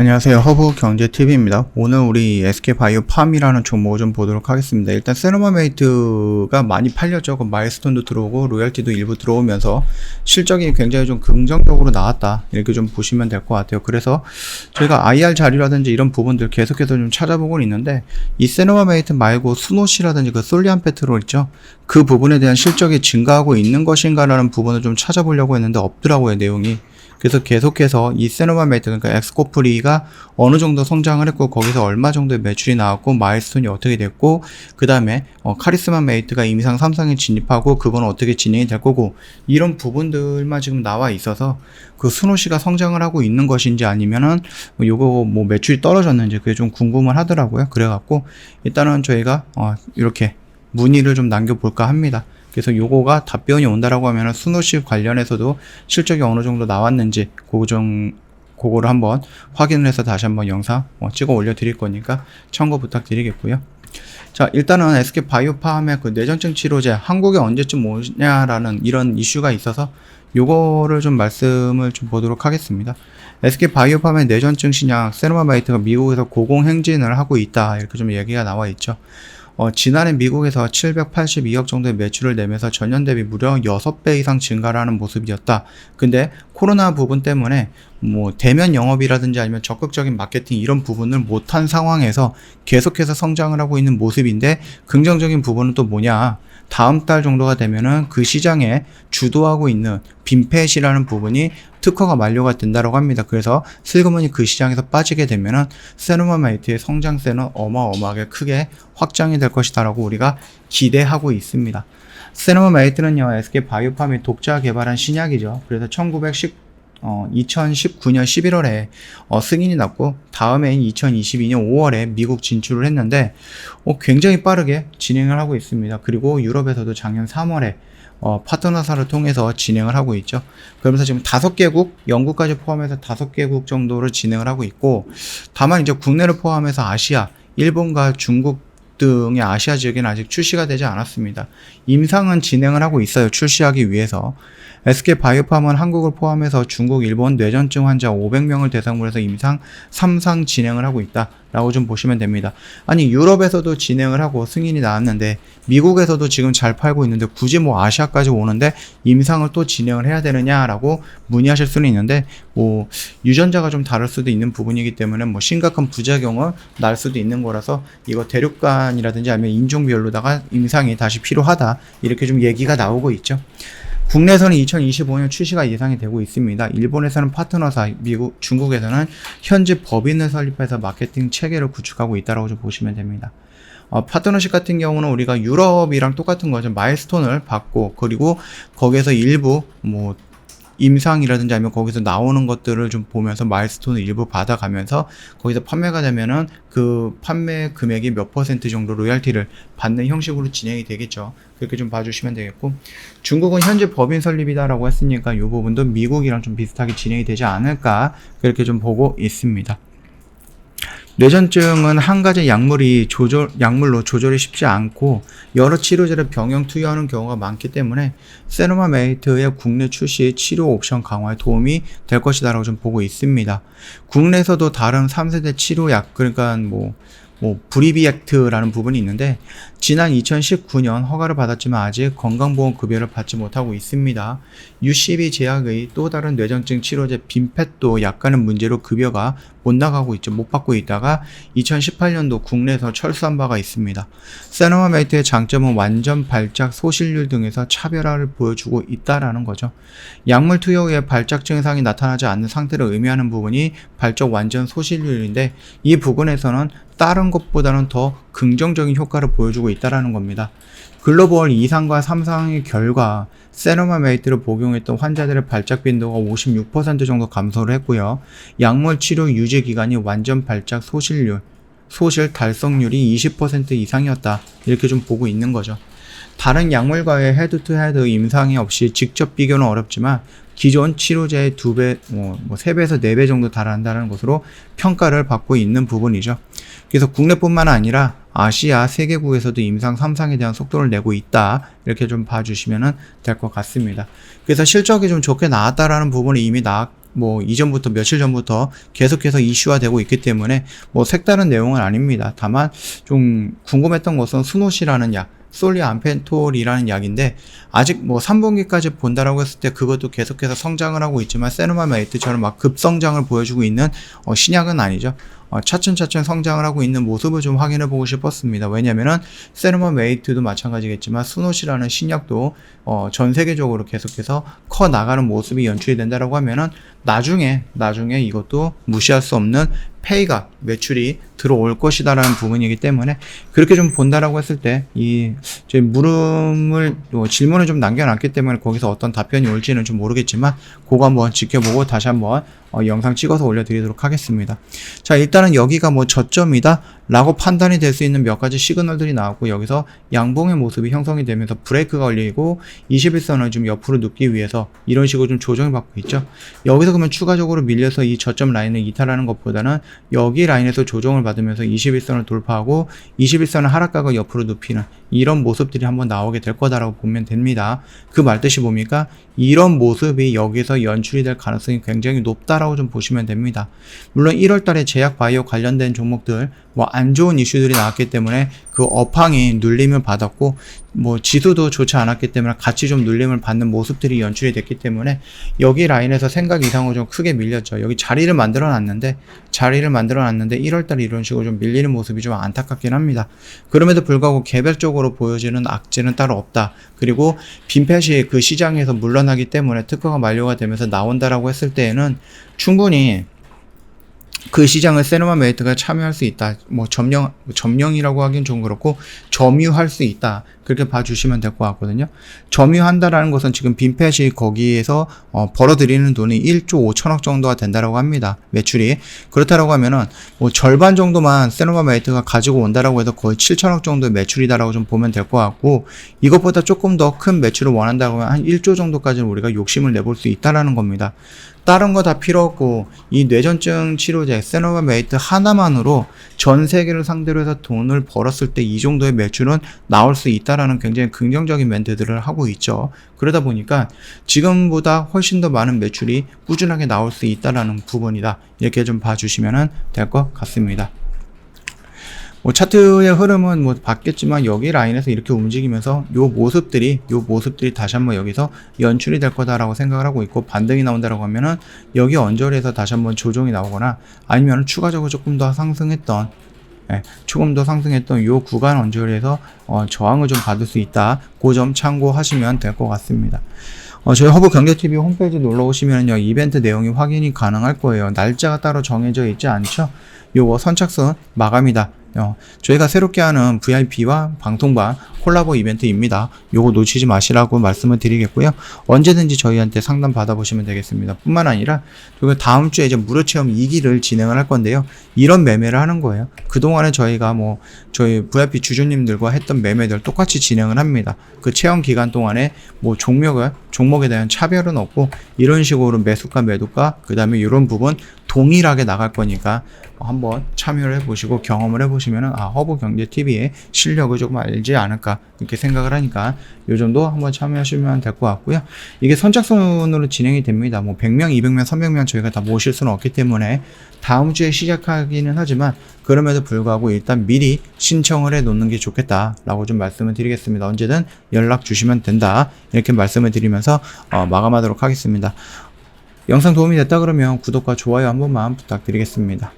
안녕하세요. 허브경제TV입니다. 오늘 우리 SK바이오팜이라는 종목을 좀 보도록 하겠습니다. 일단 세노마메이트가 많이 팔렸죠. 그 마일스톤도 들어오고 로열티도 일부 들어오면서 실적이 굉장히 좀 긍정적으로 나왔다, 이렇게 좀 보시면 될 것 같아요. 그래서 저희가 IR 자료라든지 이런 부분들 계속해서 좀 찾아보고 있는데, 이 세노마메이트 말고 수노시라든지 그 솔리안 페트롤 있죠, 그 부분에 대한 실적이 증가하고 있는 것인가 라는 부분을 좀 찾아보려고 했는데 없더라고요, 내용이. 그래서 계속해서 이 세노마메이트, 그러니까 엑스코프리가 어느 정도 성장을 했고, 거기서 얼마 정도의 매출이 나왔고, 마일스톤이 어떻게 됐고, 그 다음에 카리스마 메이트가 임상 3상에 진입하고 그건 어떻게 진행이 될 거고, 이런 부분들만 지금 나와 있어서 그 수노시가 성장을 하고 있는 것인지 아니면은 요거 뭐 매출이 떨어졌는지 그게 좀 궁금을 하더라고요. 그래갖고 일단은 저희가 이렇게 문의를 좀 남겨볼까 합니다. 그래서 요거가 답변이 온다라고 하면은 수노시 관련해서도 실적이 어느 정도 나왔는지 그거를 한번 확인을 해서 다시 한번 영상 찍어 올려 드릴 거니까 참고 부탁드리겠고요. 자, 일단은 SK바이오팜의 그 뇌전증 치료제 한국에 언제쯤 오냐라는 이런 이슈가 있어서 요거를 좀 말씀을 좀 보도록 하겠습니다. SK바이오팜의 뇌전증 신약 세노마메이트가 미국에서 고공행진을 하고 있다, 이렇게 좀 얘기가 나와 있죠. 지난해 미국에서 782억 정도의 매출을 내면서 전년 대비 무려 6배 이상 증가를 하는 모습이었다. 근데 코로나 부분 때문에 뭐 대면 영업이라든지 아니면 적극적인 마케팅 이런 부분을 못한 상황에서 계속해서 성장을 하고 있는 모습인데, 긍정적인 부분은 또 뭐냐, 다음 달 정도가 되면은 그 시장에 주도하고 있는 빈펫이라는 부분이 특허가 만료가 된다고 합니다. 그래서 슬그머니 그 시장에서 빠지게 되면은 세노마메이트의 성장세는 어마어마하게 크게 확장이 될 것이다라고 우리가 기대하고 있습니다. 세노마메이트는요, SK바이오팜이 독자 개발한 신약이죠. 그래서 2019년 11월에 승인이 났고, 다음해인 2022년 5월에 미국 진출을 했는데 굉장히 빠르게 진행을 하고 있습니다. 그리고 유럽에서도 작년 3월에 파트너사를 통해서 진행을 하고 있죠. 그러면서 지금 5개국, 영국까지 포함해서 5개국 정도를 진행을 하고 있고, 다만 이제 국내를 포함해서 아시아, 일본과 중국 등의 아시아 지역에는 아직 출시가 되지 않았습니다. 임상은 진행을 하고 있어요, 출시하기 위해서. SK바이오팜은 한국을 포함해서 중국, 일본 뇌전증 환자 500명을 대상으로 해서 임상 3상 진행을 하고 있다 라고 좀 보시면 됩니다. 아니, 유럽에서도 진행을 하고 승인이 나왔는데 미국에서도 지금 잘 팔고 있는데 굳이 뭐 아시아까지 오는데 임상을 또 진행을 해야 되느냐 라고 문의하실 수는 있는데, 뭐 유전자가 좀 다를 수도 있는 부분이기 때문에 뭐 심각한 부작용을 날 수도 있는 거라서 이거 대륙간이라든지 아니면 인종별로다가 임상이 다시 필요하다, 이렇게 좀 얘기가 나오고 있죠. 국내에서는 2025년 출시가 예상이 되고 있습니다. 일본에서는 파트너사, 미국, 중국에서는 현재 법인을 설립해서 마케팅 체계를 구축하고 있다고 좀 보시면 됩니다. 파트너십 같은 경우는 우리가 유럽이랑 똑같은 거죠. 마일스톤을 받고, 그리고 거기에서 일부 뭐 임상이라든지 아니면 거기서 나오는 것들을 좀 보면서 마일스톤을 일부 받아가면서 거기서 판매가 되면은 그 판매 금액이 몇 % 정도 로열티를 받는 형식으로 진행이 되겠죠. 그렇게 좀 봐주시면 되겠고, 중국은 현재 법인 설립이다라고 했으니까 이 부분도 미국이랑 좀 비슷하게 진행이 되지 않을까, 그렇게 좀 보고 있습니다. 뇌전증은 한 가지 약물로 조절이 쉽지 않고 여러 치료제를 병행 투여하는 경우가 많기 때문에 세노마메이트의 국내 출시 치료 옵션 강화에 도움이 될 것이다라고 좀 보고 있습니다. 국내에서도 다른 3세대 치료약, 그러니까 브리비액트라는 부분이 있는데, 지난 2019년 허가를 받았지만 아직 건강보험급여를 받지 못하고 있습니다. UCB 제약의 또 다른 뇌전증 치료제 빈펫도 약간의 문제로 급여가 못 나가고 있죠. 못 받고 있다가 2018년도 국내에서 철수한 바가 있습니다. 세노마메이트의 장점은 완전 발작 소실률 등에서 차별화를 보여주고 있다라는 거죠. 약물 투여 후에 발작 증상이 나타나지 않는 상태를 의미하는 부분이 발작 완전 소실률인데, 이 부분에서는 다른 것보다는 더 긍정적인 효과를 보여주고 있다는 겁니다. 글로벌 2상과 3상의 결과 세노마메이트를 복용했던 환자들의 발작 빈도가 56% 정도 감소를 했고요. 약물 치료 유지 기간이 완전 발작 소실 달성률이 20% 이상이었다, 이렇게 좀 보고 있는 거죠. 다른 약물과의 헤드투헤드 임상이 없이 직접 비교는 어렵지만 기존 치료제의 2배, 3배에서 4배 정도 달한다는 것으로 평가를 받고 있는 부분이죠. 그래서 국내뿐만 아니라 아시아 세계국에서도 임상 3상에 대한 속도를 내고 있다, 이렇게 좀 봐주시면 될 것 같습니다. 그래서 실적이 좀 좋게 나왔다라는 부분이 이미 뭐 이전부터 며칠 전부터 계속해서 이슈화 되고 있기 때문에 뭐 색다른 내용은 아닙니다. 다만 좀 궁금했던 것은 스노시라는 약, 솔리암펜톨이라는 약인데 아직 뭐 3분기까지 본다라고 했을 때 그것도 계속해서 성장을 하고 있지만 세르마메이트처럼 막 급성장을 보여주고 있는 신약은 아니죠. 차츰차츰 성장을 하고 있는 모습을 좀 확인해 보고 싶었습니다. 왜냐면은 세르마메이트도 마찬가지겠지만 스노시라는 신약도 전 세계적으로 계속해서 커 나가는 모습이 연출이 된다라고 하면은 나중에 이것도 무시할 수 없는 페이가 매출이 들어올 것이다라는 부분이기 때문에 그렇게 좀 본다라고 했을 때 저희 물음을 질문을 좀 남겨놨기 때문에 거기서 어떤 답변이 올지는 좀 모르겠지만 그거 한번 지켜보고 다시 한번 영상 찍어서 올려드리도록 하겠습니다. 자, 일단은 여기가 뭐 저점이다 라고 판단이 될 수 있는 몇 가지 시그널들이 나왔고 여기서 양봉의 모습이 형성이 되면서 브레이크가 걸리고 21선을 좀 옆으로 눕기 위해서 이런 식으로 좀 조정을 받고 있죠. 여기서 그러면 추가적으로 밀려서 이 저점 라인을 이탈하는 것보다는 여기 라인에서 조정을 받으면서 21선을 돌파하고 21선을 하락각을 옆으로 눕히는 이런 모습들이 한번 나오게 될 거다라고 보면 됩니다. 그 말뜻이 뭡니까? 이런 모습이 여기서 연출이 될 가능성이 굉장히 높다라고 좀 보시면 됩니다. 물론 1월달에 제약 바이오 관련된 종목들 뭐 안 좋은 이슈들이 나왔기 때문에 그 업황이 눌림을 받았고 뭐 지수도 좋지 않았기 때문에 같이 좀 눌림을 받는 모습들이 연출이 됐기 때문에 여기 라인에서 생각 이상으로 좀 크게 밀렸죠. 여기 자리를 만들어 놨는데 1월달에 이런 식으로 좀 밀리는 모습이 좀 안타깝긴 합니다. 그럼에도 불구하고 개별적으로 보여지는 악재는 따로 없다. 그리고 빈펫이 그 시장에서 물러나기 때문에 특허가 만료가 되면서 나온다라고 했을 때에는 충분히 그 시장을 세르마메이트가 참여할 수 있다. 뭐 점령이라고 하긴 좀 그렇고 점유할 수 있다. 그렇게 봐주시면 될 것 같거든요. 점유한다라는 것은 지금 빈펫이 거기에서 벌어들이는 돈이 1조 5천억 정도가 된다라고 합니다. 매출이. 그렇다라고 하면은 뭐 절반 정도만 세르마메이트가 가지고 온다라고 해서 거의 7천억 정도의 매출이다라고 좀 보면 될 것 같고 이것보다 조금 더 큰 매출을 원한다고 하면 한 1조 정도까지는 우리가 욕심을 내볼 수 있다라는 겁니다. 다른 거 다 필요 없고 이 뇌전증 치료제 세르마메이트 하나만으로 전 세계를 상대로 해서 돈을 벌었을 때 이 정도의 매출은 나올 수 있다라는 굉장히 긍정적인 멘트들을 하고 있죠. 그러다 보니까 지금보다 훨씬 더 많은 매출이 꾸준하게 나올 수 있다라는 부분이다. 이렇게 좀 봐주시면 될 것 같습니다. 뭐 차트의 흐름은 뭐 봤겠지만 여기 라인에서 이렇게 움직이면서 요 모습들이 다시 한번 여기서 연출이 될 거다라고 생각을 하고 있고 반등이 나온다라고 하면은 여기 언저리에서 다시 한번 조정이 나오거나 아니면 추가적으로 조금 더 상승했던 요 구간 언저리에서 저항을 좀 받을 수 있다. 그 점 참고하시면 될 것 같습니다. 저희 허브경제TV 홈페이지 놀러 오시면요 이벤트 내용이 확인이 가능할 거예요. 날짜가 따로 정해져 있지 않죠. 요거 선착순 마감이다. 저희가 새롭게 하는 VIP와 방통방 콜라보 이벤트입니다. 요거 놓치지 마시라고 말씀을 드리겠고요. 언제든지 저희한테 상담 받아보시면 되겠습니다. 뿐만 아니라 저희가 다음 주에 이제 무료체험 2기를 진행을 할 건데요. 이런 매매를 하는 거예요. 그동안에 저희가 뭐 저희 VIP 주주님들과 했던 매매들 똑같이 진행을 합니다. 그 체험 기간 동안에 뭐 종목에 대한 차별은 없고 이런 식으로 매수가 매도가 그 다음에 이런 부분 동일하게 나갈 거니까 한번 참여를 해보시고 경험을 해보시면은 허브경제TV의 실력을 조금 알지 않을까 이렇게 생각을 하니까 요 정도 한번 참여하시면 될 것 같고요. 이게 선착순으로 진행이 됩니다. 뭐 100명, 200명, 300명 저희가 다 모실 수는 없기 때문에 다음 주에 시작하기는 하지만 그럼에도 불구하고 일단 미리 신청을 해 놓는 게 좋겠다라고 좀 말씀을 드리겠습니다. 언제든 연락 주시면 된다 이렇게 말씀을 드리면서 마감하도록 하겠습니다. 영상 도움이 됐다 그러면 구독과 좋아요 한 번만 부탁드리겠습니다.